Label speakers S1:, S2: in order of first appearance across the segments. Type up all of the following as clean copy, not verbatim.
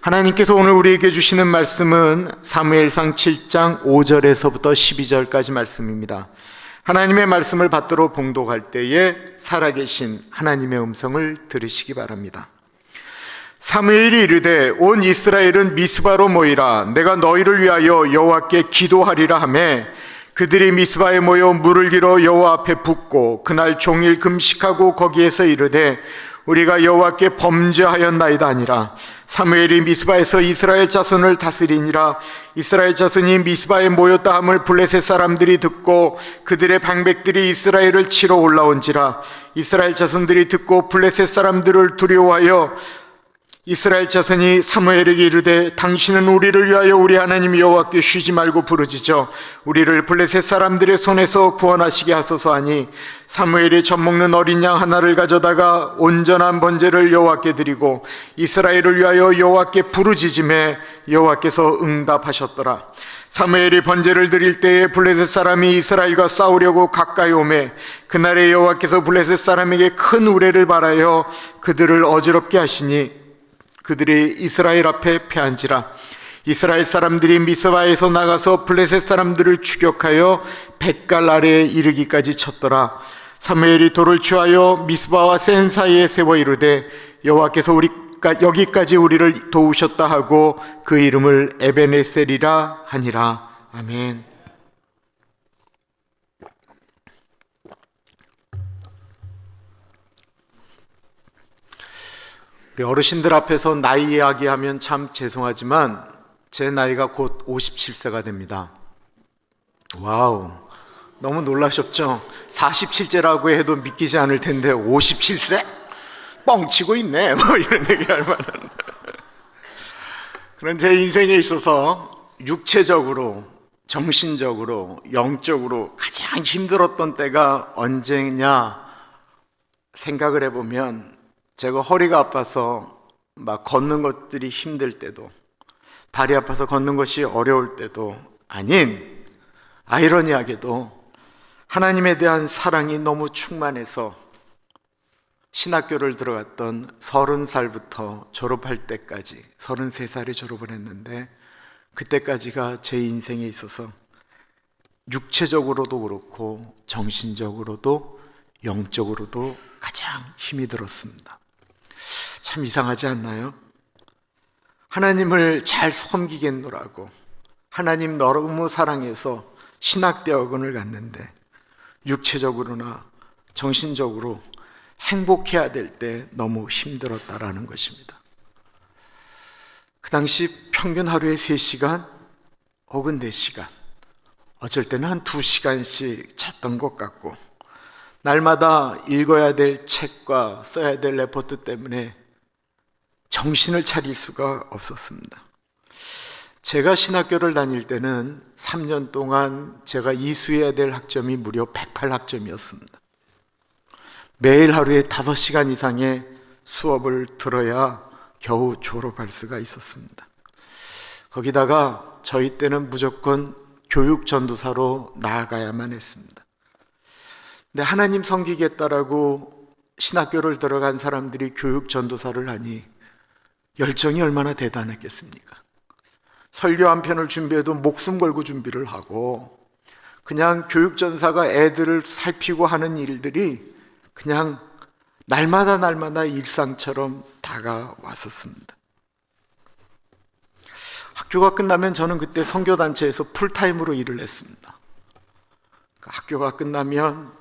S1: 하나님께서 오늘 우리에게 주시는 말씀은 사무엘상 7장 5절에서부터 12절까지 말씀입니다. 하나님의 말씀을 받들어 봉독할 때에 살아계신 하나님의 음성을 들으시기 바랍니다. 사무엘이 이르되 온 이스라엘은 미스바로 모이라. 내가 너희를 위하여 여호와께 기도하리라 하매 그들이 미스바에 모여 물을 길어 여호와 앞에 붓고 그날 종일 금식하고 거기에서 이르되 우리가 여호와께 범죄하였나이다 하니라. 사무엘이 미스바에서 이스라엘 자손을 다스리니라. 이스라엘 자손이 미스바에 모였다 함을 블레셋 사람들이 듣고 그들의 방백들이 이스라엘을 치러 올라온지라. 이스라엘 자손들이 듣고 블레셋 사람들을 두려워하여 이스라엘 자손이 사무엘에게 이르되 당신은 우리를 위하여 우리 하나님 여호와께 쉬지 말고 부르짖어 우리를 블레셋 사람들의 손에서 구원하시게 하소서 하니 사무엘이 젖먹는 어린 양 하나를 가져다가 온전한 번제를 여호와께 드리고 이스라엘을 위하여 여호와께 부르짖음에 여호와께서 응답하셨더라. 사무엘이 번제를 드릴 때에 블레셋 사람이 이스라엘과 싸우려고 가까이 오매 그날에 여호와께서 블레셋 사람에게 큰 우레를 발하여 그들을 어지럽게 하시니 그들이 이스라엘 앞에 패한지라. 이스라엘 사람들이 미스바에서 나가서 블레셋 사람들을 추격하여 벳갈 아래에 이르기까지 쳤더라. 사무엘이 돌을 취하여 미스바와 센 사이에 세워 이르되 여호와께서 여기까지 우리를 도우셨다 하고 그 이름을 에베네셀이라 하니라. 아멘. 우리 어르신들 앞에서 나이 이야기하면 참 죄송하지만 제 나이가 곧 57세가 됩니다. 와우, 너무 놀라셨죠? 47세라고 해도 믿기지 않을 텐데 57세? 뻥치고 있네 뭐 이런 얘기할 만한 그런 제 인생에 있어서 육체적으로, 정신적으로, 영적으로 가장 힘들었던 때가 언제냐 생각을 해보면 제가 허리가 아파서 막 걷는 것들이 힘들 때도, 발이 아파서 걷는 것이 어려울 때도 아닌, 아이러니하게도 하나님에 대한 사랑이 너무 충만해서 신학교를 들어갔던 30살부터 졸업할 때까지, 33살에 졸업을 했는데 그때까지가 제 인생에 있어서 육체적으로도 그렇고 정신적으로도 영적으로도 가장 힘이 들었습니다. 참 이상하지 않나요? 하나님을 잘 섬기겠노라고 하나님 너무 사랑해서 신학대학원을 갔는데 육체적으로나 정신적으로 행복해야 될 때 너무 힘들었다라는 것입니다. 그 당시 평균 하루에 3시간 혹은 4시간, 어쩔 때는 한 2시간씩 잤던 것 같고 날마다 읽어야 될 책과 써야 될 레포트 때문에 정신을 차릴 수가 없었습니다. 제가 신학교를 다닐 때는 3년 동안 제가 이수해야 될 학점이 무려 108학점이었습니다. 매일 하루에 5시간 이상의 수업을 들어야 겨우 졸업할 수가 있었습니다. 거기다가 저희 때는 무조건 교육 전도사로 나아가야만 했습니다. 근데 하나님 섬기겠다라고 신학교를 들어간 사람들이 교육 전도사를 하니 열정이 얼마나 대단했겠습니까? 설교 한 편을 준비해도 목숨 걸고 준비를 하고 그냥 교육 전사가 애들을 살피고 하는 일들이 그냥 날마다 일상처럼 다가왔었습니다. 학교가 끝나면 저는 그때 선교단체에서 풀타임으로 일을 했습니다. 학교가 끝나면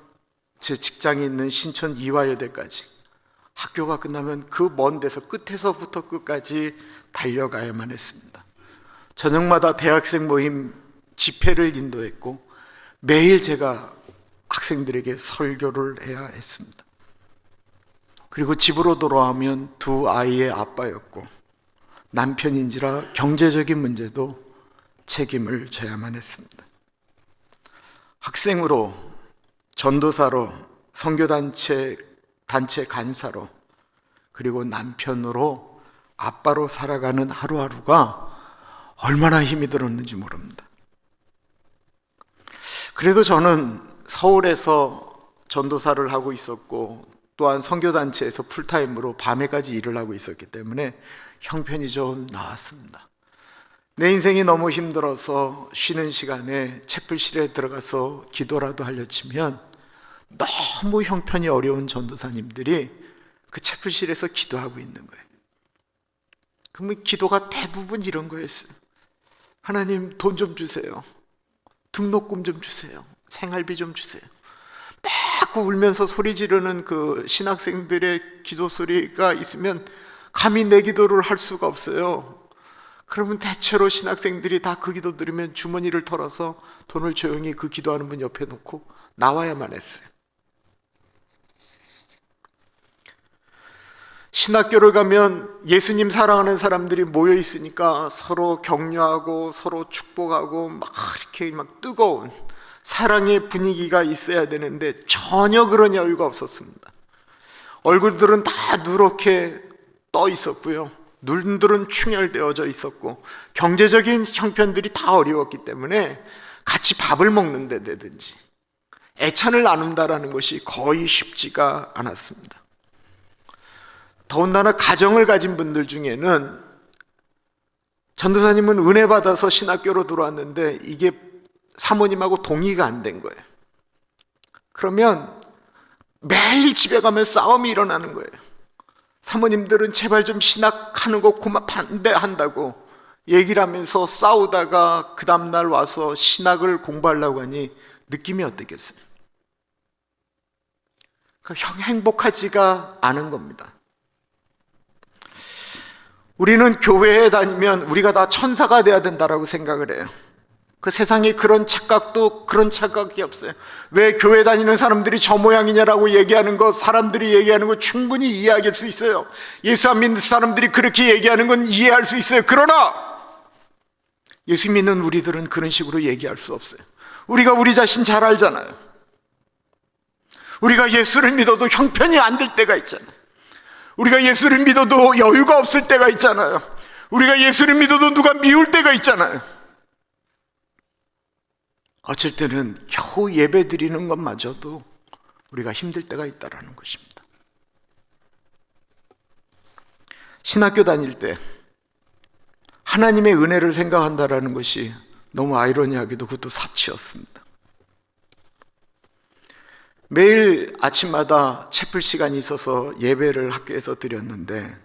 S1: 제 직장이 있는 신촌 이화여대까지, 학교가 끝나면 그 먼 데서 끝에서부터 끝까지 달려가야만 했습니다. 저녁마다 대학생 모임 집회를 인도했고 매일 제가 학생들에게 설교를 해야 했습니다. 그리고 집으로 돌아오면 2 아이의 아빠였고 남편인지라 경제적인 문제도 책임을 져야만 했습니다. 학생으로, 전도사로, 선교단체 간사로, 그리고 남편으로, 아빠로 살아가는 하루하루가 얼마나 힘이 들었는지 모릅니다. 그래도 저는 서울에서 전도사를 하고 있었고 또한 선교단체에서 풀타임으로 밤에까지 일을 하고 있었기 때문에 형편이 좀 나았습니다. 내 인생이 너무 힘들어서 쉬는 시간에 채플실에 들어가서 기도라도 하려 치면 너무 형편이 어려운 전도사님들이 그 채플실에서 기도하고 있는 거예요. 그러면 기도가 대부분 이런 거였어요. 하나님, 돈 좀 주세요. 등록금 좀 주세요. 생활비 좀 주세요. 막 울면서 소리 지르는 그 신학생들의 기도 소리가 있으면 감히 내 기도를 할 수가 없어요. 그러면 대체로 신학생들이 다 그 기도 들으면 주머니를 털어서 돈을 조용히 그 기도하는 분 옆에 놓고 나와야만 했어요. 신학교를 가면 예수님 사랑하는 사람들이 모여 있으니까 서로 격려하고 서로 축복하고 막 이렇게 막 뜨거운 사랑의 분위기가 있어야 되는데 전혀 그런 여유가 없었습니다. 얼굴들은 다 누렇게 떠 있었고요. 눈들은 충혈되어져 있었고 경제적인 형편들이 다 어려웠기 때문에 같이 밥을 먹는 데 되든지 애찬을 나눈다라는 것이 거의 쉽지가 않았습니다. 더군다나 가정을 가진 분들 중에는 전도사님은 은혜 받아서 신학교로 들어왔는데 이게 사모님하고 동의가 안 된 거예요. 그러면 매일 집에 가면 싸움이 일어나는 거예요. 사모님들은 제발 좀 신학하는 거 그만 반대한다고 얘기를 하면서 싸우다가 그 다음날 와서 신학을 공부하려고 하니 느낌이 어떻겠어요? 행복하지가 않은 겁니다. 우리는 교회에 다니면 우리가 다 천사가 돼야 된다라고 생각을 해요. 그 세상에 그런 착각이 없어요. 왜 교회 다니는 사람들이 저 모양이냐라고 얘기하는 거, 사람들이 얘기하는 거 충분히 이해할 수 있어요. 예수 안 믿는 사람들이 그렇게 얘기하는 건 이해할 수 있어요. 그러나 예수 믿는 우리들은 그런 식으로 얘기할 수 없어요. 우리가 우리 자신 잘 알잖아요. 우리가 예수를 믿어도 형편이 안 될 때가 있잖아요. 우리가 예수를 믿어도 여유가 없을 때가 있잖아요. 우리가 예수를 믿어도 누가 미울 때가 있잖아요. 어쩔 때는 겨우 예배 드리는 것마저도 우리가 힘들 때가 있다는 것입니다. 신학교 다닐 때 하나님의 은혜를 생각한다는 것이 너무 아이러니하게도 그것도 사치였습니다. 매일 아침마다 채플 시간이 있어서 예배를 학교에서 드렸는데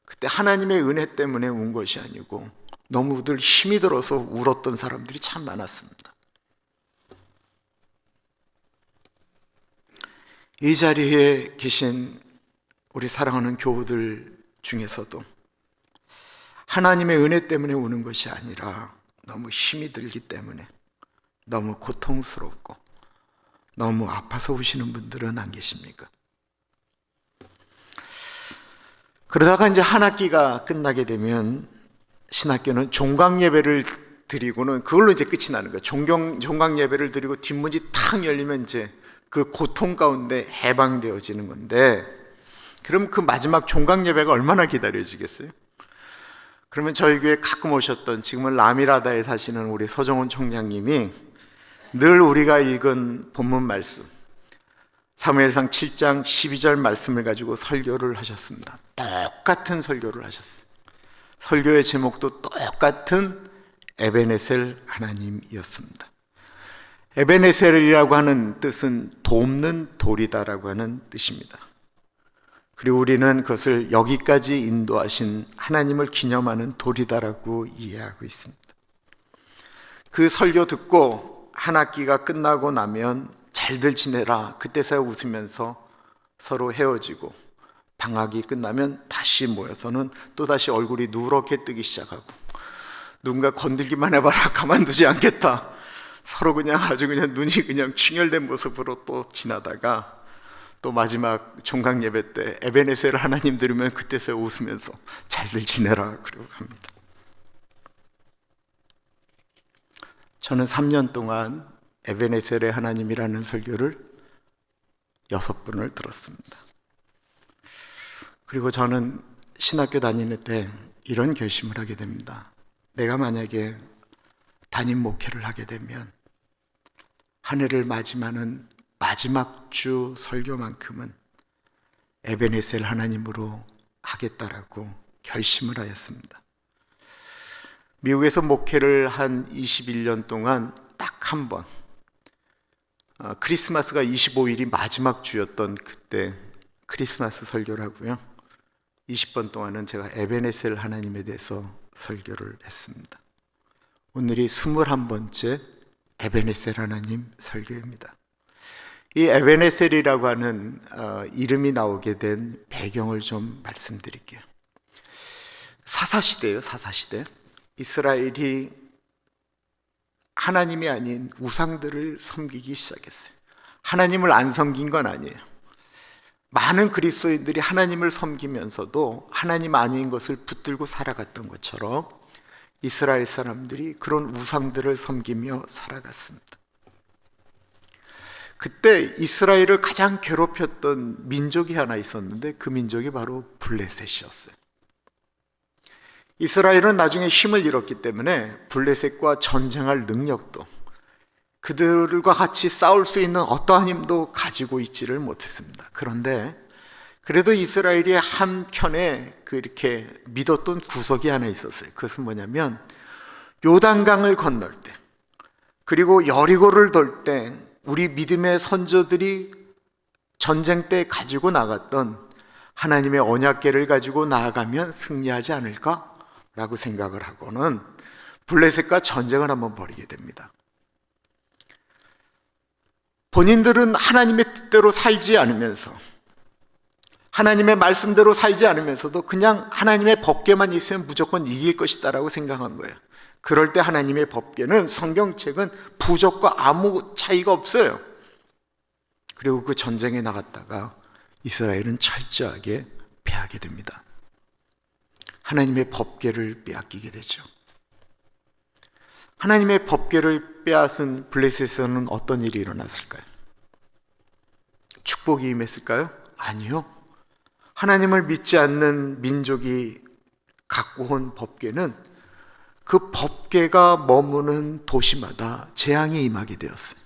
S1: 그때 하나님의 은혜 때문에 운 것이 아니고 너무들 힘이 들어서 울었던 사람들이 참 많았습니다. 이 자리에 계신 우리 사랑하는 교우들 중에서도 하나님의 은혜 때문에 우는 것이 아니라 너무 힘이 들기 때문에 너무 고통스럽고 너무 아파서 우시는 분들은 안 계십니까? 그러다가 이제 한 학기가 끝나게 되면 신학교는 종강 예배를 드리고는 그걸로 이제 끝이 나는 거예요. 종강 예배를 드리고 뒷문이 탁 열리면 이제 그 고통 가운데 해방되어지는 건데, 그럼 그 마지막 종강 예배가 얼마나 기다려지겠어요? 그러면 저희 교회 가끔 오셨던, 지금은 라미라다에 사시는 우리 서정훈 총장님이 늘 우리가 읽은 본문 말씀 사무엘상 7장 12절 말씀을 가지고 설교를 하셨습니다. 똑같은 설교를 하셨어요. 설교의 제목도 똑같은 에베네셀 하나님이었습니다. 에베네셀이라고 하는 뜻은 돕는 돌이다라고 하는 뜻입니다. 그리고 우리는 그것을 여기까지 인도하신 하나님을 기념하는 돌이다라고 이해하고 있습니다. 그 설교 듣고 한 학기가 끝나고 나면 잘들 지내라 그때서야 웃으면서 서로 헤어지고, 방학이 끝나면 다시 모여서는 또다시 얼굴이 누렇게 뜨기 시작하고, 누군가 건들기만 해봐라 가만두지 않겠다, 서로 그냥 아주 그냥 눈이 그냥 충혈된 모습으로 또 지나다가 또 마지막 종강 예배 때 에베네셀 하나님 들으면 그때서야 웃으면서 잘들 지내라 그러고 갑니다. 저는 3년 동안 에베네셀의 하나님이라는 설교를 6번을 들었습니다. 그리고 저는 신학교 다니는 때 이런 결심을 하게 됩니다. 내가 만약에 담임 목회를 하게 되면 한 해를 맞이하는 마지막 주 설교만큼은 에베네셀 하나님으로 하겠다라고 결심을 하였습니다. 미국에서 목회를 한 21년 동안 딱 한 번, 크리스마스가 25일이 마지막 주였던 그때 크리스마스 설교를 하고요, 20번 동안은 제가 에베네셀 하나님에 대해서 설교를 했습니다. 오늘이 21번째 에베네셀 하나님 설교입니다. 이 에베네셀이라고 하는 이름이 나오게 된 배경을 좀 말씀드릴게요. 사사시대예요. 사사시대. 이스라엘이 하나님이 아닌 우상들을 섬기기 시작했어요. 하나님을 안 섬긴 건 아니에요. 많은 그리스도인들이 하나님을 섬기면서도 하나님 아닌 것을 붙들고 살아갔던 것처럼 이스라엘 사람들이 그런 우상들을 섬기며 살아갔습니다. 그때 이스라엘을 가장 괴롭혔던 민족이 하나 있었는데 그 민족이 바로 블레셋이었어요. 이스라엘은 나중에 힘을 잃었기 때문에 블레셋과 전쟁할 능력도, 그들과 같이 싸울 수 있는 어떠한 힘도 가지고 있지를 못했습니다. 그런데 그래도 이스라엘이 한켠에 이렇게 믿었던 구석이 하나 있었어요. 그것은 뭐냐면, 요단강을 건널 때, 그리고 여리고를 돌 때 우리 믿음의 선조들이 전쟁 때 가지고 나갔던 하나님의 언약궤를 가지고 나아가면 승리하지 않을까? 라고 생각을 하고는 블레셋과 전쟁을 한번 벌이게 됩니다. 본인들은 하나님의 뜻대로 살지 않으면서, 하나님의 말씀대로 살지 않으면서도 그냥 하나님의 법궤만 있으면 무조건 이길 것이다 라고 생각한 거예요. 그럴 때 하나님의 법궤는, 성경책은 부족과 아무 차이가 없어요. 그리고 그 전쟁에 나갔다가 이스라엘은 철저하게 패하게 됩니다. 하나님의 법궤를 빼앗기게 되죠. 하나님의 법궤를 빼앗은 블레셋에서는 어떤 일이 일어났을까요? 축복이 임했을까요? 아니요. 하나님을 믿지 않는 민족이 갖고 온 법궤는 그 법궤가 머무는 도시마다 재앙이 임하게 되었어요.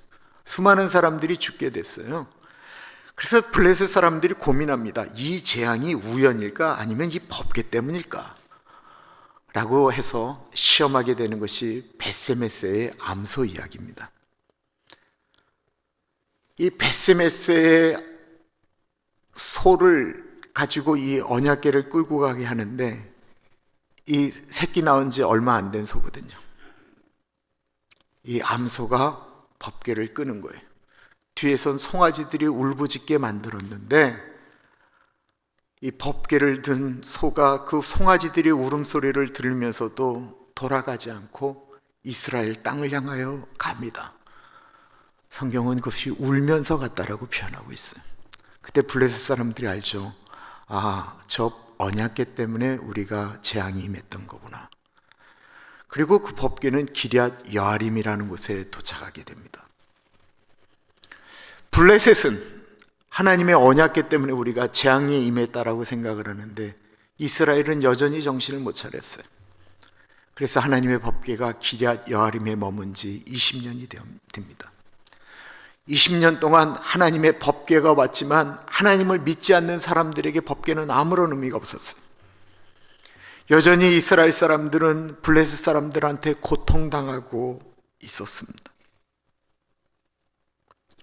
S1: 수많은 사람들이 죽게 됐어요. 그래서 블레셋 사람들이 고민합니다. 이 재앙이 우연일까? 아니면 이 법궤 때문일까? 라고 해서 시험하게 되는 것이 벳세메스의 암소 이야기입니다. 이 벳세메스의 소를 가지고 이 언약궤를 끌고 가게 하는데, 이 새끼 낳은 지 얼마 안 된 소거든요. 이 암소가 법궤를 끄는 거예요. 뒤에선 송아지들이 울부짖게 만들었는데, 이 법궤를 든 소가 그 송아지들의 울음소리를 들으면서도 돌아가지 않고 이스라엘 땅을 향하여 갑니다. 성경은 그것이 울면서 갔다라고 표현하고 있어요. 그때 블레셋 사람들이 알죠. 아, 저 언약궤 때문에 우리가 재앙이 임했던 거구나. 그리고 그 법궤는 기럇 여아림이라는 곳에 도착하게 됩니다. 블레셋은 하나님의 언약궤 때문에 우리가 재앙이 임했다라고 생각을 하는데, 이스라엘은 여전히 정신을 못 차렸어요. 그래서 하나님의 법궤가 기럇 여아림에 머문 지 20년이 됩니다. 20년 동안 하나님의 법궤가 왔지만 하나님을 믿지 않는 사람들에게 법궤는 아무런 의미가 없었어요. 여전히 이스라엘 사람들은 블레셋 사람들한테 고통당하고 있었습니다.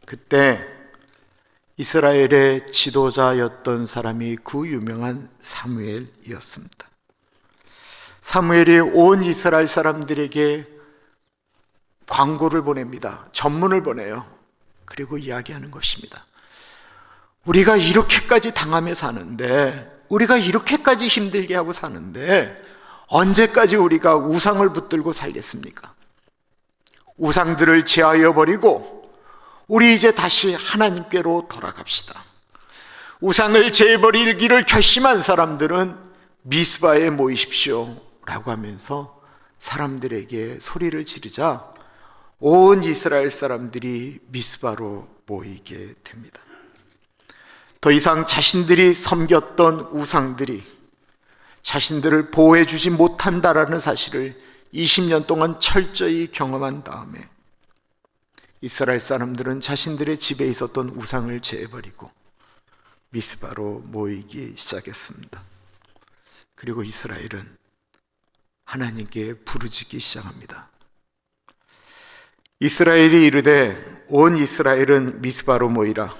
S1: 그때 이스라엘의 지도자였던 사람이 그 유명한 사무엘이었습니다. 사무엘이 온 이스라엘 사람들에게 광고를 보냅니다. 전문을 보내요. 그리고 이야기하는 것입니다. 우리가 이렇게까지 당하며 사는데, 우리가 이렇게까지 힘들게 하고 사는데 언제까지 우리가 우상을 붙들고 살겠습니까? 우상들을 제하여 버리고 우리 이제 다시 하나님께로 돌아갑시다. 우상을 제버리기를 결심한 사람들은 미스바에 모이십시오 라고 하면서 사람들에게 소리를 지르자 온 이스라엘 사람들이 미스바로 모이게 됩니다. 더 이상 자신들이 섬겼던 우상들이 자신들을 보호해 주지 못한다라는 사실을 20년 동안 철저히 경험한 다음에 이스라엘 사람들은 자신들의 집에 있었던 우상을 제해버리고 미스바로 모이기 시작했습니다. 그리고 이스라엘은 하나님께 부르짖기 시작합니다. 이스라엘이 이르되 온 이스라엘은 미스바로 모이라.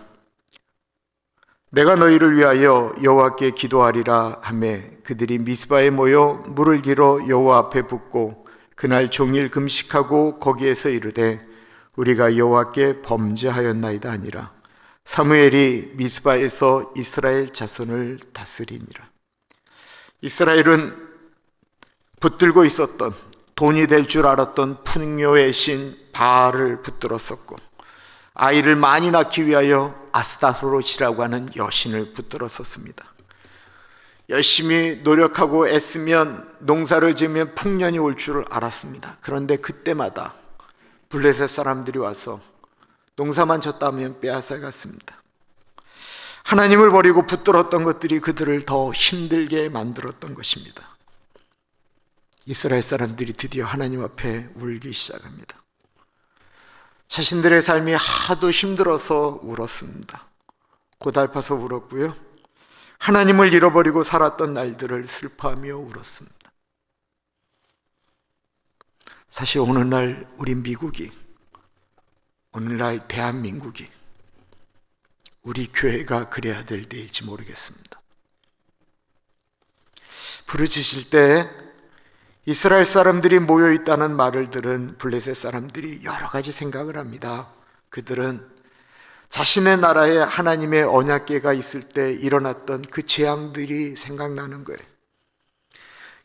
S1: 내가 너희를 위하여 여호와께 기도하리라 하매 그들이 미스바에 모여 물을 길어 여호와 앞에 붓고 그날 종일 금식하고 거기에서 이르되 우리가 여호와께 범죄하였나이다 하니라. 사무엘이 미스바에서 이스라엘 자손을 다스리니라. 이스라엘은 붙들고 있었던, 돈이 될 줄 알았던 풍요의 신 바알을 붙들었었고, 아이를 많이 낳기 위하여 아스타로시라고 하는 여신을 붙들었었습니다. 열심히 노력하고 애쓰면, 농사를 지으면 풍년이 올 줄 알았습니다. 그런데 그때마다 블레셋 사람들이 와서 농사만 졌다면 빼앗아갔습니다. 하나님을 버리고 붙들었던 것들이 그들을 더 힘들게 만들었던 것입니다. 이스라엘 사람들이 드디어 하나님 앞에 울기 시작합니다. 자신들의 삶이 하도 힘들어서 울었습니다. 고달파서 울었고요. 하나님을 잃어버리고 살았던 날들을 슬퍼하며 울었습니다. 사실 오늘날 우리 미국이, 오늘날 대한민국이, 우리 교회가 그래야 될 때일지 모르겠습니다. 부르짖을 때 이스라엘 사람들이 모여있다는 말을 들은 블레셋 사람들이 여러 가지 생각을 합니다. 그들은 자신의 나라에 하나님의 언약궤가 있을 때 일어났던 그 재앙들이 생각나는 거예요.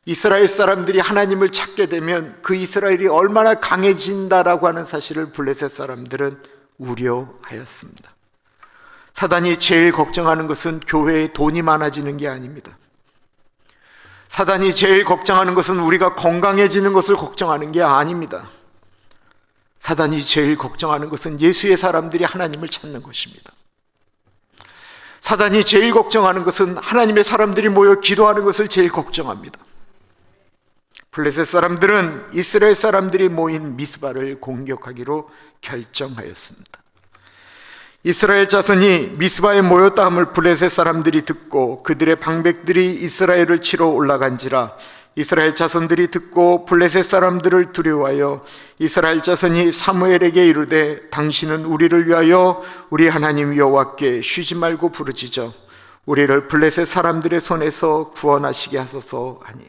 S1: 이스라엘 사람들이 하나님을 찾게 되면 그 이스라엘이 얼마나 강해진다라고 하는 사실을 블레셋 사람들은 우려하였습니다. 사단이 제일 걱정하는 것은 교회에 돈이 많아지는 게 아닙니다. 사단이 제일 걱정하는 것은 우리가 건강해지는 것을 걱정하는 게 아닙니다. 사단이 제일 걱정하는 것은 예수의 사람들이 하나님을 찾는 것입니다. 사단이 제일 걱정하는 것은 하나님의 사람들이 모여 기도하는 것을 제일 걱정합니다. 블레셋 사람들은 이스라엘 사람들이 모인 미스바를 공격하기로 결정하였습니다. 이스라엘 자손이 미스바에 모였다 함을 블레셋 사람들이 듣고 그들의 방백들이 이스라엘을 치러 올라간지라. 이스라엘 자손들이 듣고 블레셋 사람들을 두려워하여 이스라엘 자손이 사무엘에게 이르되 당신은 우리를 위하여 우리 하나님 여호와께 쉬지 말고 부르짖어 우리를 블레셋 사람들의 손에서 구원하시게 하소서 하니.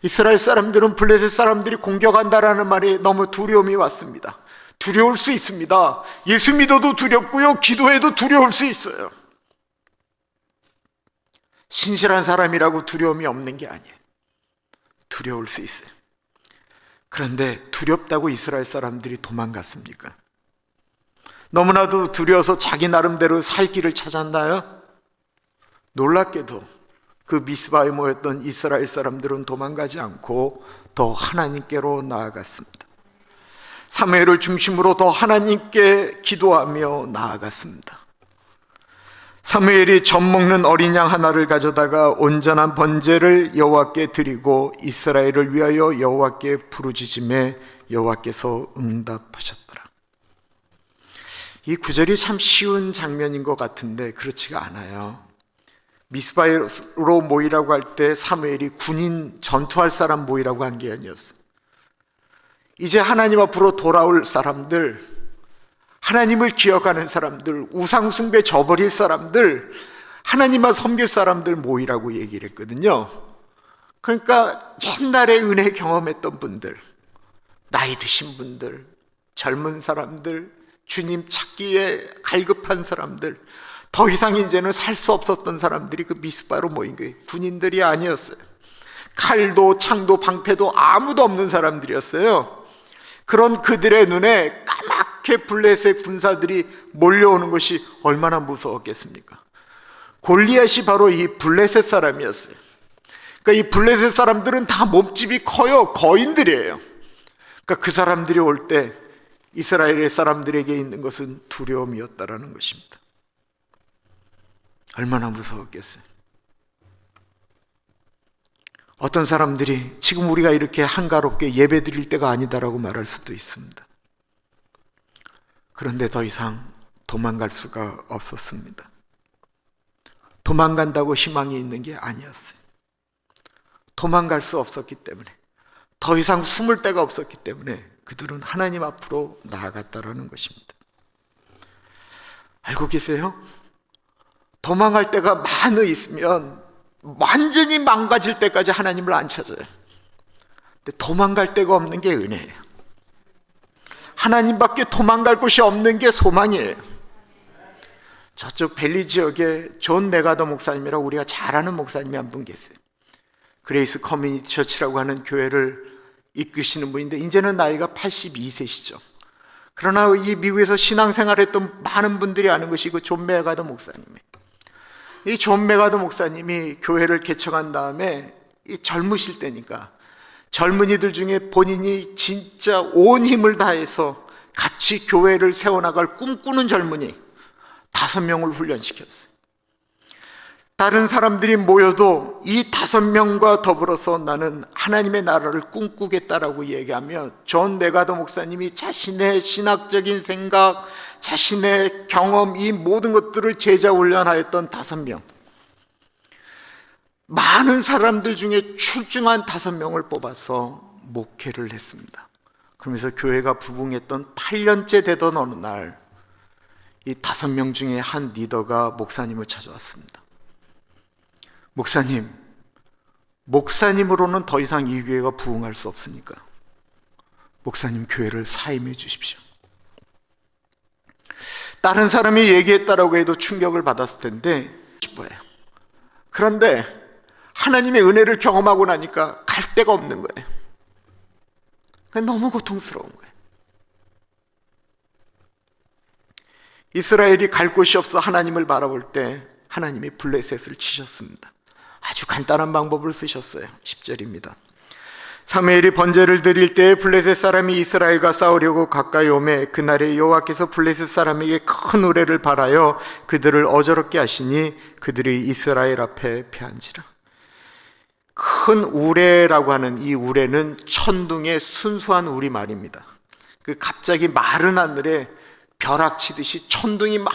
S1: 이스라엘 사람들은 블레셋 사람들이 공격한다라는 말에 너무 두려움이 왔습니다. 두려울 수 있습니다. 예수 믿어도 두렵고요, 기도해도 두려울 수 있어요. 신실한 사람이라고 두려움이 없는 게 아니에요. 두려울 수 있어요. 그런데 두렵다고 이스라엘 사람들이 도망갔습니까? 너무나도 두려워서 자기 나름대로 살 길을 찾았나요? 놀랍게도 그 미스바에 모였던 이스라엘 사람들은 도망가지 않고 더 하나님께로 나아갔습니다. 사무엘을 중심으로 더 하나님께 기도하며 나아갔습니다. 사무엘이 젖 먹는 어린 양 하나를 가져다가 온전한 번제를 여호와께 드리고 이스라엘을 위하여 여호와께 부르짖음에 여호와께서 응답하셨더라. 이 구절이 참 쉬운 장면인 것 같은데 그렇지가 않아요. 미스바로 모이라고 할 때 사무엘이 군인 전투할 사람 모이라고 한 게 아니었어요. 이제 하나님 앞으로 돌아올 사람들, 하나님을 기억하는 사람들, 우상숭배 저버릴 사람들, 하나님만 섬길 사람들 모이라고 얘기를 했거든요. 그러니까 옛날에 은혜 경험했던 분들, 나이 드신 분들, 젊은 사람들, 주님 찾기에 갈급한 사람들, 더 이상 이제는 살 수 없었던 사람들이 그 미스바로 모인 거예요. 군인들이 아니었어요. 칼도 창도 방패도 아무도 없는 사람들이었어요. 그런 그들의 눈에 까맣게 블레셋 군사들이 몰려오는 것이 얼마나 무서웠겠습니까? 골리앗이 바로 이 블레셋 사람이었어요. 그러니까 이 블레셋 사람들은 다 몸집이 커요. 거인들이에요. 그러니까 그 사람들이 올 때 이스라엘의 사람들에게 있는 것은 두려움이었다라는 것입니다. 얼마나 무서웠겠어요. 어떤 사람들이 지금 우리가 이렇게 한가롭게 예배 드릴 때가 아니다라고 말할 수도 있습니다. 그런데 더 이상 도망갈 수가 없었습니다. 도망간다고 희망이 있는 게 아니었어요. 도망갈 수 없었기 때문에, 더 이상 숨을 데가 없었기 때문에 그들은 하나님 앞으로 나아갔다라는 것입니다. 알고 계세요? 도망갈 데가 많이 있으면 완전히 망가질 때까지 하나님을 안 찾아요. 근데 도망갈 데가 없는 게 은혜예요. 하나님밖에 도망갈 곳이 없는 게 소망이에요. 저쪽 벨리 지역에 존 메가더 목사님이라고 우리가 잘 아는 목사님이 한 분 계세요. 그레이스 커뮤니티 처치라고 하는 교회를 이끄시는 분인데 이제는 나이가 82세시죠. 그러나 이 미국에서 신앙생활했던 많은 분들이 아는 것이 그 존 메가더 목사님이에요. 이 존 메가더 목사님이 교회를 개척한 다음에 이 젊으실 때니까 젊은이들 중에 본인이 진짜 온 힘을 다해서 같이 교회를 세워나갈 꿈꾸는 젊은이 5명을 훈련시켰어요. 다른 사람들이 모여도 이 5명과 더불어서 나는 하나님의 나라를 꿈꾸겠다라고 얘기하며 존 메가더 목사님이 자신의 신학적인 생각, 자신의 경험, 이 모든 것들을 제자 훈련하였던 5명, 많은 사람들 중에 출중한 5명을 뽑아서 목회를 했습니다. 그러면서 교회가 부흥했던 8년째 되던 어느 날 이 5명 중에 한 리더가 목사님을 찾아왔습니다. 목사님, 목사님으로는 더 이상 이 교회가 부흥할 수 없으니까 목사님 교회를 사임해 주십시오. 다른 사람이 얘기했다라고 해도 충격을 받았을 텐데 기뻐요. 그런데 하나님의 은혜를 경험하고 나니까 갈 데가 없는 거예요. 너무 고통스러운 거예요. 이스라엘이 갈 곳이 없어 하나님을 바라볼 때 하나님이 블레셋을 치셨습니다. 아주 간단한 방법을 쓰셨어요. 10절입니다. 사무엘이 번제를 드릴 때 블레셋 사람이 이스라엘과 싸우려고 가까이 오매 그날에 여호와께서 블레셋 사람에게 큰 우레를 발하여 그들을 어저롭게 하시니 그들이 이스라엘 앞에 패한지라. 큰 우레라고 하는 이 우레는 천둥의 순수한 우리말입니다. 그 갑자기 마른 하늘에 벼락치듯이 천둥이 막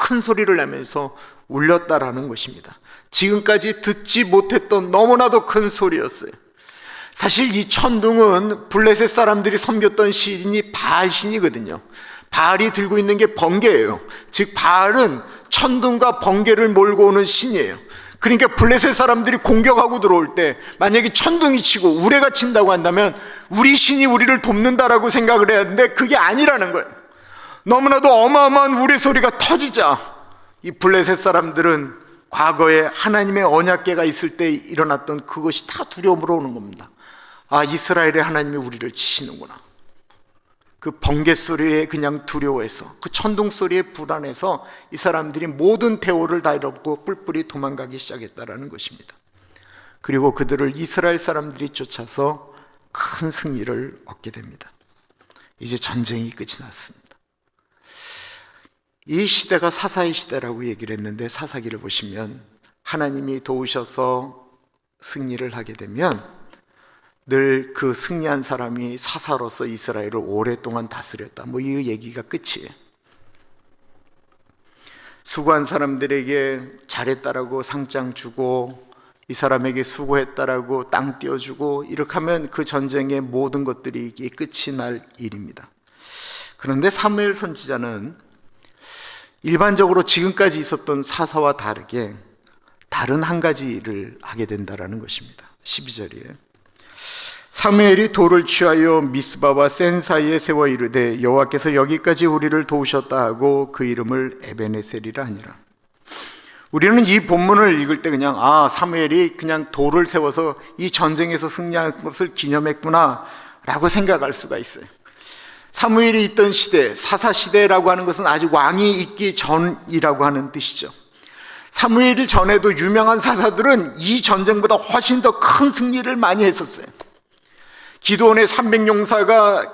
S1: 큰 소리를 내면서 울렸다라는 것입니다. 지금까지 듣지 못했던 너무나도 큰 소리였어요. 사실 이 천둥은 블레셋 사람들이 섬겼던 신이 바알신이거든요. 바알이 들고 있는 게 번개예요. 즉 바알은 천둥과 번개를 몰고 오는 신이에요. 그러니까 블레셋 사람들이 공격하고 들어올 때 만약에 천둥이 치고 우레가 친다고 한다면 우리 신이 우리를 돕는다라고 생각을 해야 하는데 그게 아니라는 거예요. 너무나도 어마어마한 우레 소리가 터지자 이 블레셋 사람들은 과거에 하나님의 언약궤가 있을 때 일어났던 그것이 다 두려움으로 오는 겁니다. 아, 이스라엘의 하나님이 우리를 치시는구나. 그 번개 소리에 그냥 두려워해서, 그 천둥 소리에 불안해서 이 사람들이 모든 대오를 다 잃었고 뿔뿔이 도망가기 시작했다라는 것입니다. 그리고 그들을 이스라엘 사람들이 쫓아서 큰 승리를 얻게 됩니다. 이제 전쟁이 끝이 났습니다. 이 시대가 사사의 시대라고 얘기를 했는데 사사기를 보시면 하나님이 도우셔서 승리를 하게 되면 늘 그 승리한 사람이 사사로서 이스라엘을 오랫동안 다스렸다, 뭐 이 얘기가 끝이에요. 수고한 사람들에게 잘했다라고 상장 주고 이 사람에게 수고했다라고 땅 띄워주고 이렇게 하면 그 전쟁의 모든 것들이 끝이 날 일입니다. 그런데 사무엘 선지자는 일반적으로 지금까지 있었던 사사와 다르게 다른 한 가지 일을 하게 된다라는 것입니다. 12절이에요. 사무엘이 돌을 취하여 미스바와 센 사이에 세워 이르되 여호와께서 여기까지 우리를 도우셨다 하고 그 이름을 에베네셀이라 하니라. 우리는 이 본문을 읽을 때 그냥 사무엘이 그냥 돌을 세워서 이 전쟁에서 승리한 것을 기념했구나 라고 생각할 수가 있어요. 사무엘이 있던 시대, 사사시대라고 하는 것은 아직 왕이 있기 전이라고 하는 뜻이죠. 사무엘 전에도 유명한 사사들은 이 전쟁보다 훨씬 더 큰 승리를 많이 했었어요. 기드온의 300용사가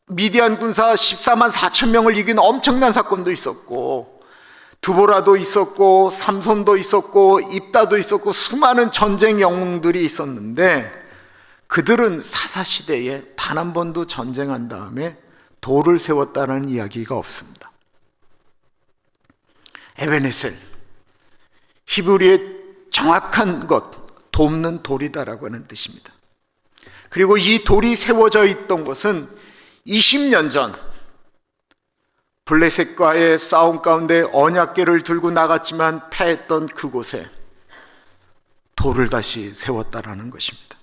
S1: 미디안 군사 14만 4천 명을 이긴 엄청난 사건도 있었고, 드보라도 있었고, 삼손도 있었고, 입다도 있었고, 수많은 전쟁 영웅들이 있었는데 그들은 사사시대에 단 한 번도 전쟁한 다음에 돌을 세웠다는 이야기가 없습니다. 에베네셀, 히브리의 정확한 것, 돕는 돌이다라고 하는 뜻입니다. 그리고 이 돌이 세워져 있던 것은 20년 전 블레셋과의 싸움 가운데 언약궤를 들고 나갔지만 패했던 그곳에 돌을 다시 세웠다라는 것입니다.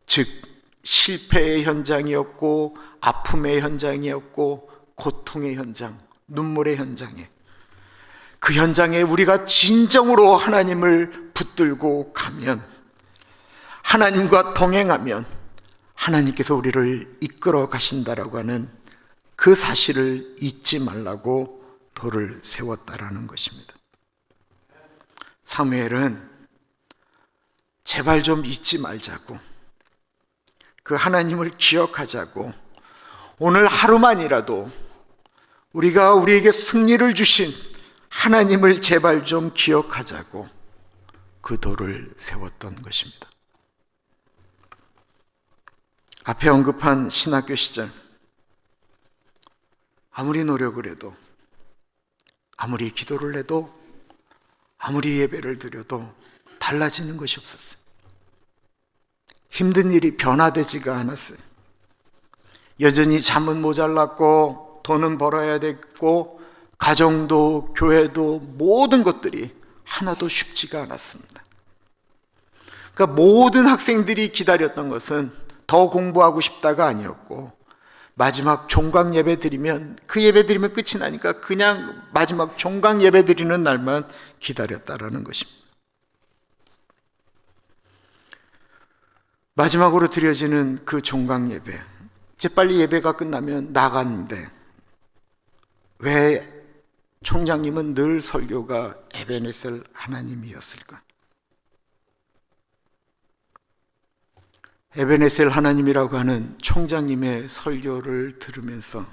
S1: 즉 실패의 현장이었고 아픔의 현장이었고 고통의 현장, 눈물의 현장에, 그 현장에 우리가 진정으로 하나님을 붙들고 가면, 하나님과 동행하면 하나님께서 우리를 이끌어 가신다라고 하는 그 사실을 잊지 말라고 돌을 세웠다라는 것입니다. 사무엘은 제발 좀 잊지 말자고, 그 하나님을 기억하자고, 오늘 하루만이라도 우리가 우리에게 승리를 주신 하나님을 제발 좀 기억하자고 그 돌을 세웠던 것입니다. 앞에 언급한 신학교 시절, 아무리 노력을 해도, 아무리 기도를 해도, 아무리 예배를 드려도 달라지는 것이 없었어요. 힘든 일이 변화되지가 않았어요. 여전히 잠은 모자랐고 돈은 벌어야 됐고 가정도 교회도 모든 것들이 하나도 쉽지가 않았습니다. 그러니까 모든 학생들이 기다렸던 것은 더 공부하고 싶다가 아니었고, 마지막 종강 예배 드리면, 그 예배 드리면 끝이 나니까 그냥 마지막 종강 예배 드리는 날만 기다렸다라는 것입니다. 마지막으로 드려지는 그 종강 예배, 재빨리 예배가 끝나면 나갔는데 왜 총장님은 늘 설교가 에베네셀 하나님이었을까? 에베네셀 하나님이라고 하는 총장님의 설교를 들으면서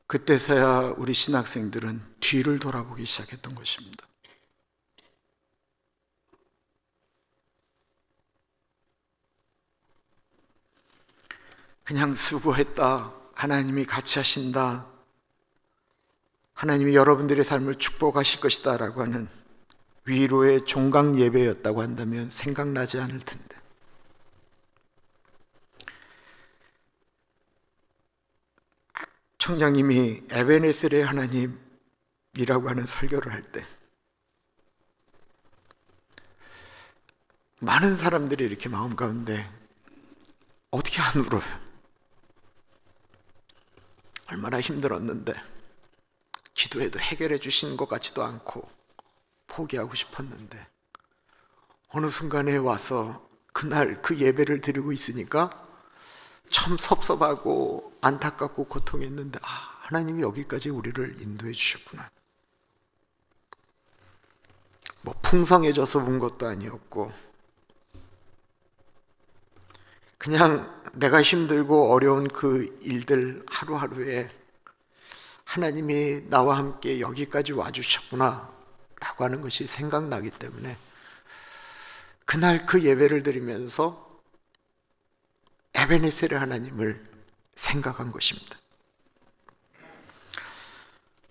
S1: 그때서야 우리 신학생들은 뒤를 돌아보기 시작했던 것입니다. 그냥 수고했다, 하나님이 같이 하신다, 하나님이 여러분들의 삶을 축복하실 것이다 라고 하는 위로의 종강 예배였다고 한다면 생각나지 않을 텐데, 총장님이 에베네셀의 하나님이라고 하는 설교를 할 때 많은 사람들이 이렇게 마음 가운데 어떻게 안 울어요? 얼마나 힘들었는데 기도해도 해결해 주시는 것 같지도 않고 포기하고 싶었는데 어느 순간에 와서 그날 그 예배를 드리고 있으니까 참 섭섭하고 안타깝고 고통했는데, 하나님이 여기까지 우리를 인도해 주셨구나. 뭐 풍성해져서 운 것도 아니었고, 그냥 내가 힘들고 어려운 그 일들 하루하루에 하나님이 나와 함께 여기까지 와주셨구나 라고 하는 것이 생각나기 때문에 그날 그 예배를 드리면서 에베네셀의 하나님을 생각한 것입니다.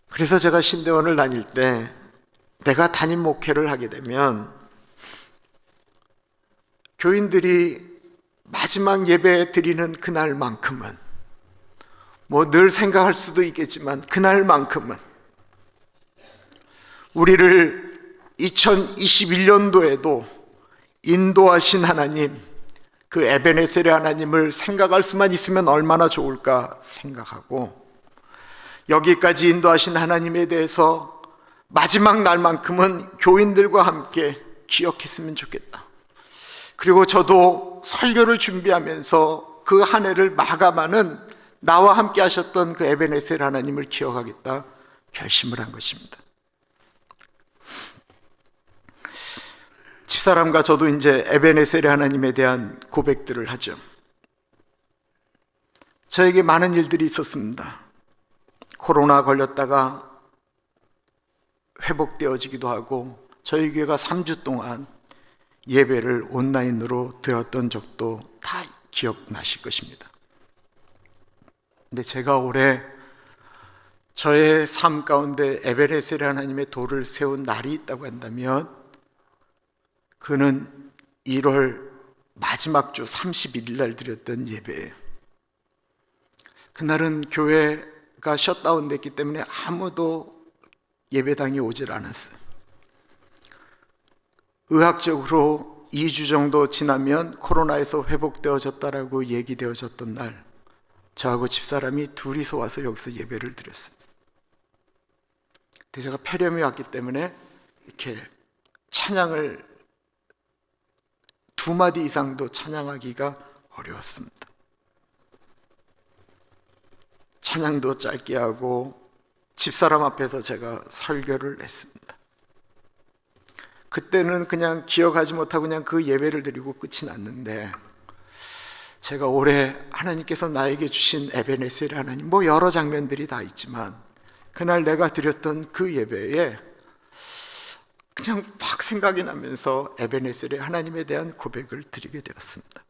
S1: 그래서 제가 신대원을 다닐 때, 내가 담임 목회를 하게 되면 교인들이 마지막 예배 드리는 그날만큼은, 뭐 늘 생각할 수도 있겠지만 그날만큼은 우리를 2021년도에도 인도하신 하나님, 그 에베네셀의 하나님을 생각할 수만 있으면 얼마나 좋을까 생각하고, 여기까지 인도하신 하나님에 대해서 마지막 날만큼은 교인들과 함께 기억했으면 좋겠다. 그리고 저도 설교를 준비하면서 그 한 해를 마감하는, 나와 함께 하셨던 그 에베네셀 하나님을 기억하겠다 결심을 한 것입니다. 집사람과 저도 이제 에베네셀의 하나님에 대한 고백들을 하죠. 저에게 많은 일들이 있었습니다. 코로나 걸렸다가 회복되어지기도 하고, 저희 교회가 3주 동안 예배를 온라인으로 드렸던 적도 다 기억나실 것입니다. 근데 제가 올해 저의 삶 가운데 에베네셀 하나님의 돌을 세운 날이 있다고 한다면 그는 1월 마지막 주 31일 날 드렸던 예배예요. 그날은 교회가 셧다운 됐기 때문에 아무도 예배당에 오질 않았어요. 의학적으로 2주 정도 지나면 코로나에서 회복되어졌다라고 얘기되어졌던 날, 저하고 집사람이 둘이서 와서 여기서 예배를 드렸어요. 근데 제가 폐렴이 왔기 때문에 이렇게 찬양을 2마디 이상도 찬양하기가 어려웠습니다. 찬양도 짧게 하고 집사람 앞에서 제가 설교를 했습니다. 그때는 그냥 기억하지 못하고 그냥 그 예배를 드리고 끝이 났는데, 제가 올해 하나님께서 나에게 주신 에베네셀 하나님, 뭐 여러 장면들이 다 있지만 그날 내가 드렸던 그 예배에 그냥 막 생각이 나면서 에베네셀의 하나님에 대한 고백을 드리게 되었습니다.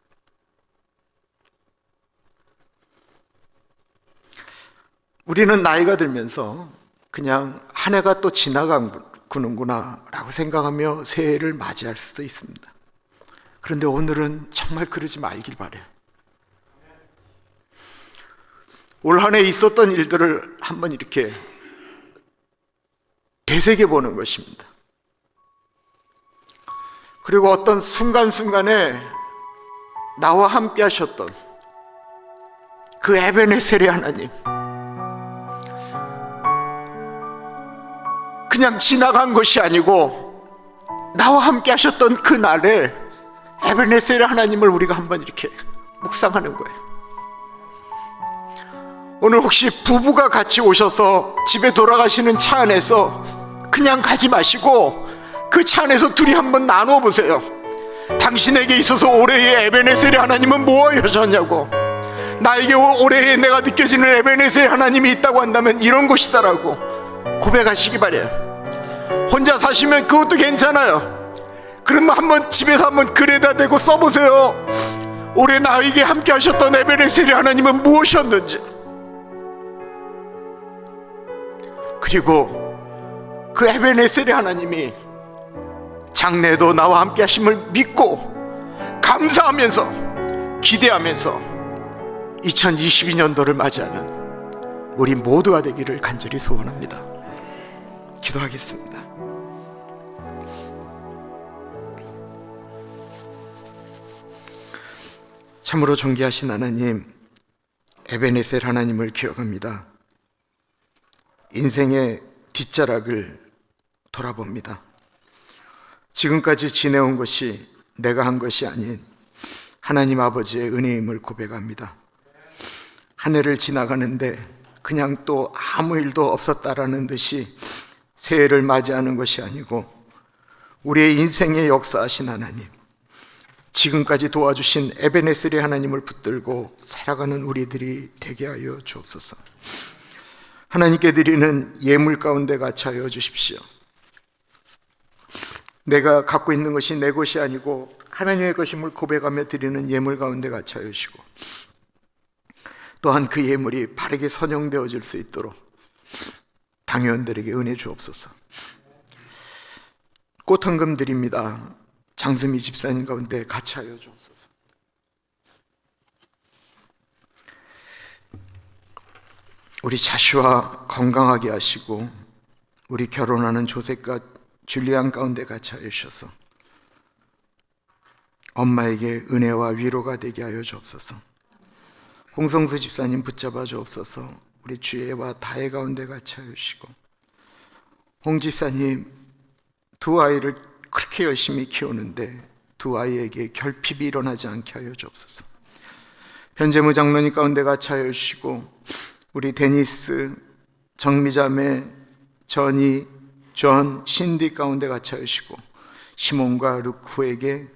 S1: 우리는 나이가 들면서 그냥 한 해가 또 지나가는구나 라고 생각하며 새해를 맞이할 수도 있습니다. 그런데 오늘은 정말 그러지 말길 바라요. 올 한 해 있었던 일들을 한번 이렇게 되새겨 보는 것입니다. 그리고 어떤 순간순간에 나와 함께 하셨던 그 에베네셀의 하나님, 그냥 지나간 것이 아니고 나와 함께 하셨던 그 날에 에베네셀의 하나님을 우리가 한번 이렇게 묵상하는 거예요. 오늘 혹시 부부가 같이 오셔서 집에 돌아가시는 차 안에서 그냥 가지 마시고 그 차 안에서 둘이 한번 나누어 보세요. 당신에게 있어서 올해의 에베네셀의 하나님은 무엇이었냐고. 나에게 올해에 내가 느껴지는 에베네셀의 하나님이 있다고 한다면 이런 것이다라고 고백하시기 바래요. 혼자 사시면 그것도 괜찮아요. 그러면 한번 집에서 한번 글에다 대고 써보세요. 올해 나에게 함께 하셨던 에베네셀의 하나님은 무엇이었는지. 그리고 그 에베네셀의 하나님이 장래도 나와 함께 하심을 믿고 감사하면서 기대하면서 2022년도를 맞이하는 우리 모두가 되기를 간절히 소원합니다. 기도하겠습니다. 참으로 존귀하신 하나님, 에베네셀 하나님을 기억합니다. 인생의 뒷자락을 돌아봅니다. 지금까지 지내온 것이 내가 한 것이 아닌 하나님 아버지의 은혜임을 고백합니다. 한 해를 지나가는데 그냥 또 아무 일도 없었다라는 듯이 새해를 맞이하는 것이 아니고 우리의 인생에 역사하신 하나님, 지금까지 도와주신 에베네셀의 하나님을 붙들고 살아가는 우리들이 되게 하여 주옵소서. 하나님께 드리는 예물 가운데 갇혀여 주십시오. 내가 갖고 있는 것이 내 것이 아니고 하나님의 것임을 고백하며 드리는 예물 가운데 갇혀여 주시고, 또한 그 예물이 바르게 선용되어질 수 있도록 당회원들에게 은혜 주옵소서. 꽃헌금 드립니다. 장수미 집사님 가운데 갇혀여 주옵소서. 우리 자슈와 건강하게 하시고 우리 결혼하는 조셉과 줄리안 가운데 갇혀여 주셔서 엄마에게 은혜와 위로가 되게 하여 주옵소서. 홍성수 집사님 붙잡아 주옵소서. 우리 주애와 다혜 가운데 갇혀여 주시고, 홍 집사님 두 아이를 그렇게 열심히 키우는데 두 아이에게 결핍이 일어나지 않게 하여 주옵소서. 변재무 장로님 가운데 갇혀여 주시고, 우리 데니스, 정미자매, 전이, 존, 신디 가운데 갇혀여 주시고, 시몬과 루크에게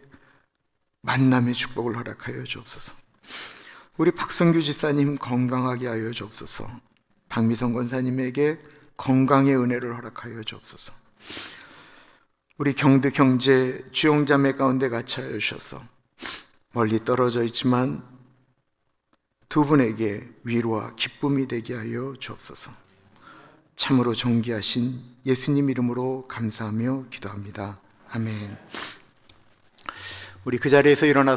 S1: 만남의 축복을 허락하여 주옵소서. 우리 박성규 집사님 건강하게 하여 주옵소서. 박미성 권사님에게 건강의 은혜를 허락하여 주옵소서. 우리 경드 경제 주용자매 가운데 갇혀여 주셔서 멀리 떨어져 있지만 두 분에게 위로와 기쁨이 되게 하여 주옵소서. 참으로 존귀하신 예수님 이름으로 감사하며 기도합니다. 아멘. 우리 그 자리에서 일어나서